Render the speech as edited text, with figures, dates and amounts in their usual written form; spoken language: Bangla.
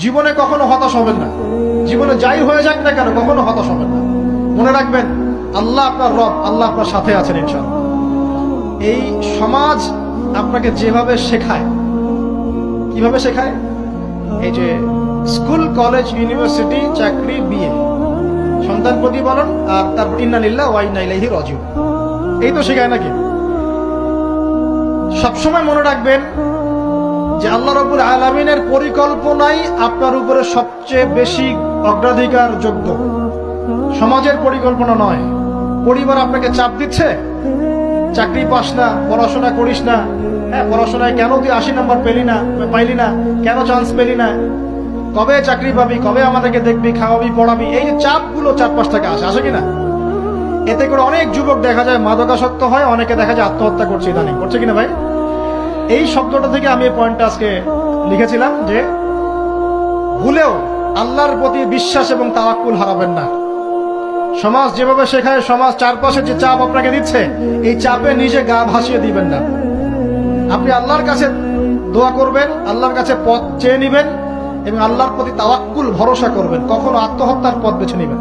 জীবনে কখনো হতাশ হবেন না। জীবনে যাই হয়ে যাক না কেন কখনো হতাশ হবেন না। মনে রাখবেন আল্লাহ আপনার রব, আল্লাহ আপনার সাথে আছেন ইনশাআল্লাহ। এই সমাজ আপনাকে যেভাবে শেখায়, কিভাবে শেখায়, এই যে স্কুল, কলেজ, ইউনিভার্সিটি, চাকরি, বিয়ে, সন্তান প্রতিপালন, আর তারপর ইন্না লিল্লাহি ওয়া ইন্না ইলাইহি রাজিউন, এই তো শেখায় নাকি? সবসময় মনে রাখবেন যে আল্লাহ রাব্বুল আলামিনের পরিকল্পনাই আপনার উপরে সবচেয়ে বেশি অগ্রাধিকার যোগ্য, সমাজের পরিকল্পনা নয়। পরিবার আপনাকে চাপ দিচ্ছে, চাকরি পাস না, পড়াশোনা করিস না, হ্যাঁ পড়াশোনায় কেন তুই 80 নাম্বার পাইলি না, কেন চান্স পেলি না, কবে চাকরি পাবি, কবে আমাদেরকে দেখবি, খাওয়াবি, পড়াবি, এই যে চাপগুলো চারপাশ থেকে আসে কিনা, এতে করে অনেক যুবক দেখা যায় মাদকাসক্ত হয়, অনেকে দেখা যায় আত্মহত্যা করছে ইদানিং, করছে কিনা ভাই? এই শব্দটা থেকে আমি এই পয়েন্টটা আজকে লিখেছিলাম যে ভুলেও আল্লাহর প্রতি বিশ্বাস এবং তাওয়াক্কুল হারাবেন না। সমাজ যেভাবে শেখায়, সমাজ চারপাশে যে চাপ আপনাকে দিচ্ছে, এই চাপে নিজে গা ভাসিয়ে দিবেন না। আপনি আল্লাহর কাছে দোয়া করবেন, আল্লাহর কাছে পথ চেয়ে নিবেন এবং আল্লাহর প্রতি তাওয়াক্কুল ভরসা করবেন, কখনো আত্মহত্যার পথ বেছে নিবেন।